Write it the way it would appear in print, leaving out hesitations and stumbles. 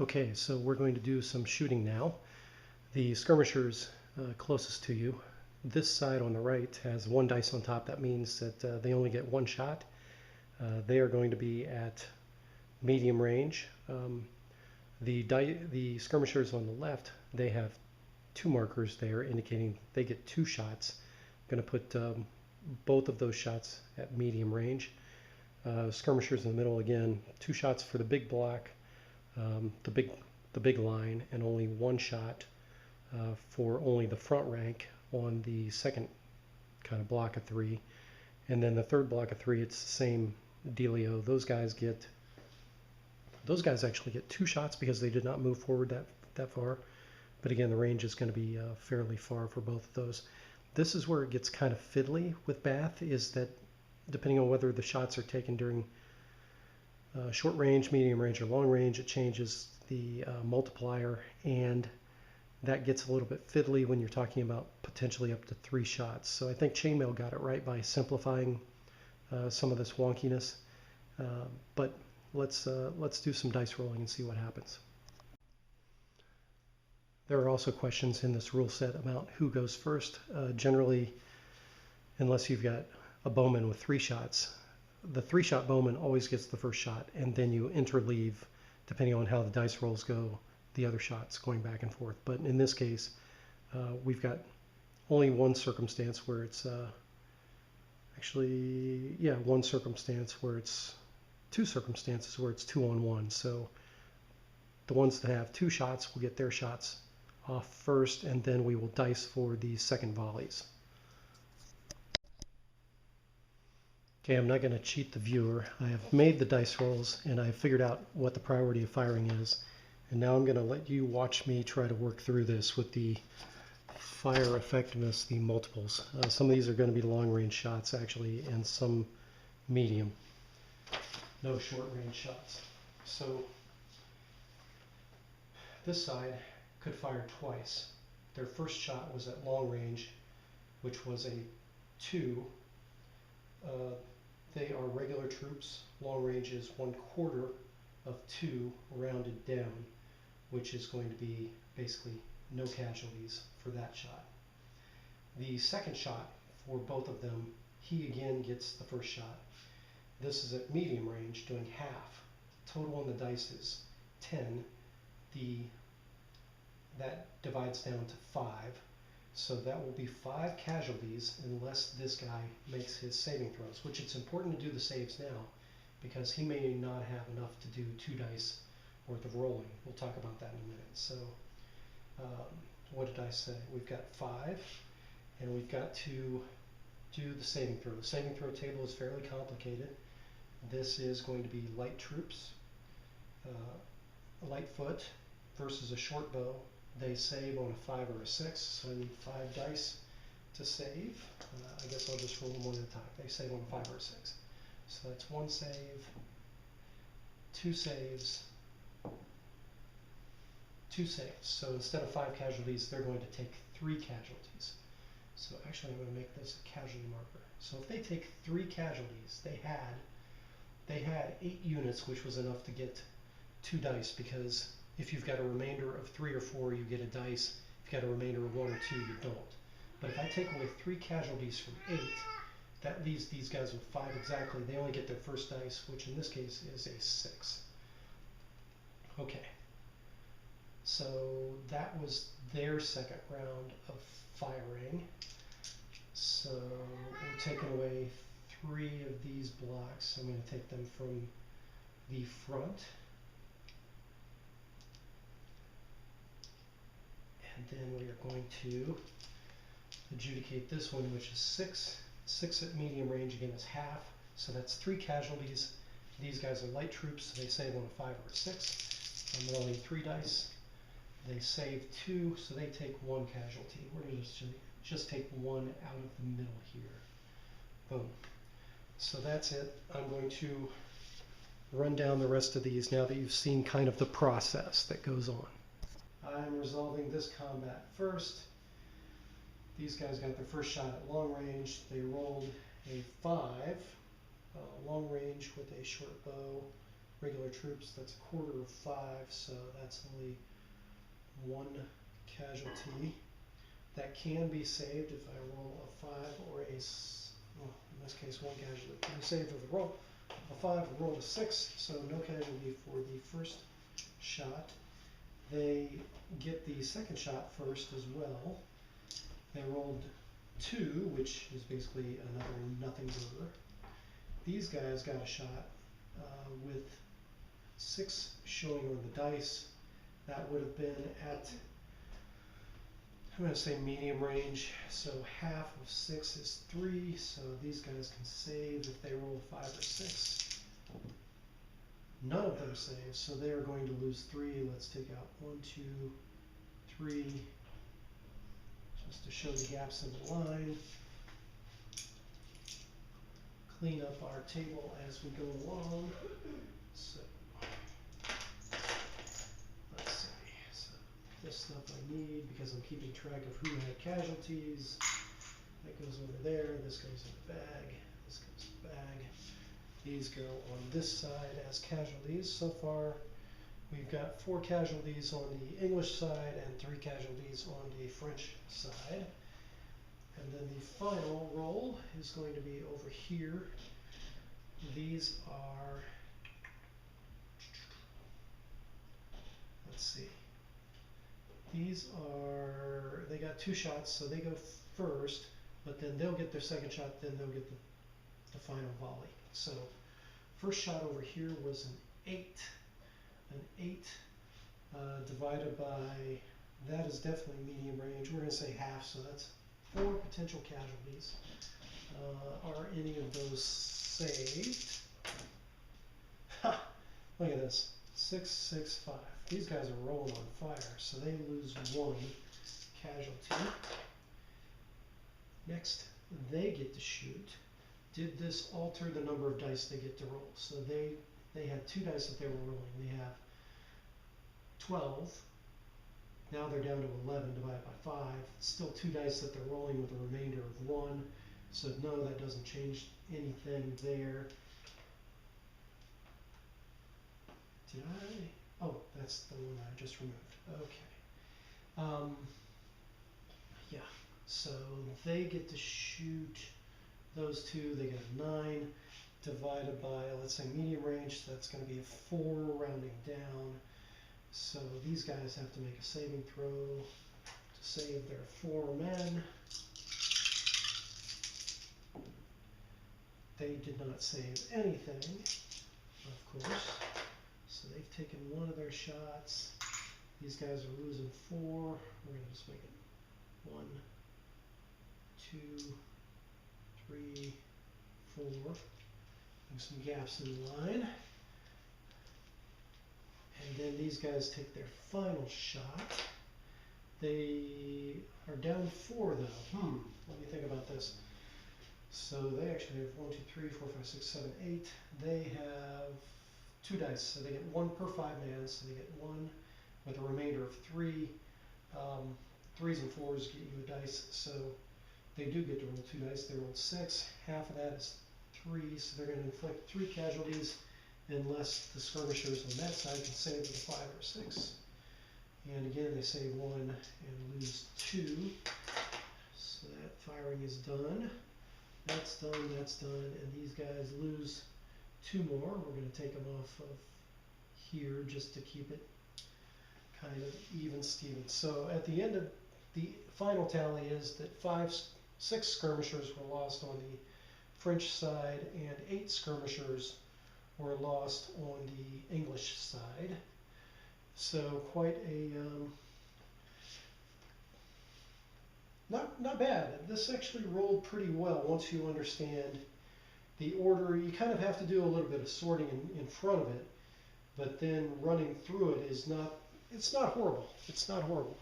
Okay, so we're going to do some shooting now. The skirmishers closest to you, this side on the right has one dice on top. That means that they only get one shot. They are going to be at medium range. The skirmishers on the left, they have two markers there indicating they get two shots. I'm going to put both of those shots at medium range. Skirmishers in the middle, again, two shots for the big block, the big line, and only one shot for only the front rank on the second kind of block of three. And then the third block of three, it's the same dealio. Those guys actually get two shots because they did not move forward that far. But again, the range is going to be fairly far for both of those. This is where it gets kind of fiddly with Bath, is that depending on whether the shots are taken during short range, medium range, or long range, it changes the multiplier, and that gets a little bit fiddly when you're talking about potentially up to 3 shots. So I think Chainmail got it right by simplifying some of this wonkiness. But let's do some dice rolling and see what happens. There are also questions in this rule set about who goes first. Generally, unless you've got a bowman with 3 shots, the 3-shot bowman always gets the first shot, and then you interleave, depending on how the dice rolls go, the other shots going back and forth. But in this case, we've got only one circumstance where it's one circumstance where it's two circumstances where it's 2-on-1. So the ones that have 2 shots will get their shots off first, and then we will dice for the second volleys. Okay, I'm not going to cheat the viewer. I have made the dice rolls and I've figured out what the priority of firing is. And now I'm going to let you watch me try to work through this with the fire effectiveness, the multiples. Some of these are going to be long range shots actually, and some medium. No short range shots. So this side could fire twice. Their first shot was at long range, which was a 2. They are regular troops. Long range is 1/4 of 2 rounded down, which is going to be basically no casualties for that shot. The second shot for both of them, he again gets the first shot. This is at medium range, doing half. Total on the dice is 10. That divides down to 5. So that will be 5 casualties unless this guy makes his saving throws, which it's important to do the saves now because he may not have enough to do 2 dice worth of rolling. We'll talk about that in a minute. So what did I say? We've got 5, and we've got to do the saving throw. The saving throw table is fairly complicated. This is going to be light troops, light foot versus a short bow. They save on a 5 or a 6, so I need 5 dice to save. I guess I'll just roll them one at a time. They save on a 5 or a 6. So that's 1 save, 2 saves, 2 saves. So instead of 5 casualties, they're going to take 3 casualties. So actually I'm going to make this a casualty marker. So if they take 3 casualties, they had 8 units, which was enough to get 2 dice, because if you've got a remainder of 3 or 4, you get a dice. If you've got a remainder of 1 or 2, you don't. But if I take away 3 casualties from 8, that leaves these guys with 5 exactly. They only get their first dice, which in this case is a 6. Okay. So that was their second round of firing. So we're taking away 3 of these blocks. I'm going to take them from the front. And then we are going to adjudicate this one, which is 6. 6 at medium range, again, is half. So that's 3 casualties. These guys are light troops, so they save on a 5 or a 6. I'm rolling 3 dice. They save 2, so they take 1 casualty. We're going to just take 1 out of the middle here. Boom. So that's it. I'm going to run down the rest of these now that you've seen kind of the process that goes on. I'm resolving this combat first. These guys got their first shot at long range. They rolled a 5, long range with a short bow, regular troops, that's a quarter of 5, so that's only 1 casualty. That can be saved if I roll a 5 or a, well, in this case 1 casualty. It can be saved with a roll a 5 or roll a 6, so no casualty for the first shot. They get the second shot first as well. They rolled 2, which is basically another nothing burger. These guys got a shot with 6 showing on the dice. That would have been at, I'm going to say medium range, so half of 6 is 3, so these guys can save if they roll 5 or 6. None of them save, so they are going to lose 3. Let's take out 1, 2, 3, just to show the gaps in the line. Clean up our table as we go along. So let's see. So this stuff I need because I'm keeping track of who had casualties. That goes over there. This goes in the bag. This goes in the bag. These go on this side as casualties. So far, we've got 4 casualties on the English side and 3 casualties on the French side. And then the final roll is going to be over here. These are, let's see, these are, they got 2 shots, so they go first, but then they'll get their second shot, then they'll get the final volley. So first shot over here was an 8. An 8 divided by, that is definitely medium range. We're going to say half, so that's 4 potential casualties. Are any of those saved? Ha! Look at this. 6, 6, 5. These guys are rolling on fire, so they lose 1 casualty. Next, they get to shoot. Did this alter the number of dice they get to roll? So they had 2 dice that they were rolling. They have 12. Now they're down to 11 divided by 5. Still 2 dice that they're rolling with a remainder of 1. So no, that doesn't change anything there. Did I? Oh, that's the one I just removed. Okay. Yeah, so they get to shoot those 2. They get a 9 divided by, let's say, medium range. So that's going to be a 4 rounding down. So these guys have to make a saving throw to save their 4 men. They did not save anything, of course. So they've taken 1 of their shots. These guys are losing 4. We're going to just make it 1, 2, 3, 4. Leave some gaps in the line. And then these guys take their final shot. They are down 4 though. Let me think about this. So they actually have 1, 2, 3, 4, 5, 6, 7, 8. They have 2 dice, so they get 1 per 5 man. So they get 1 with a remainder of 3. 3s and 4s get you a dice, so they do get to roll 2 dice. They rolled 6. Half of that is 3, so they're going to inflict 3 casualties unless the skirmishers on that side can save with a 5 or 6. And again, they save 1 and lose 2. So that firing is done. That's done, and these guys lose 2 more. We're going to take them off of here just to keep it kind of even Steven. So at the end of the final tally is that 6 skirmishers were lost on the French side and 8 skirmishers were lost on the English side. So quite a not bad. This actually rolled pretty well once you understand the order. You kind of have to do a little bit of sorting in front of it, but then running through it is not, it's not horrible. It's not horrible.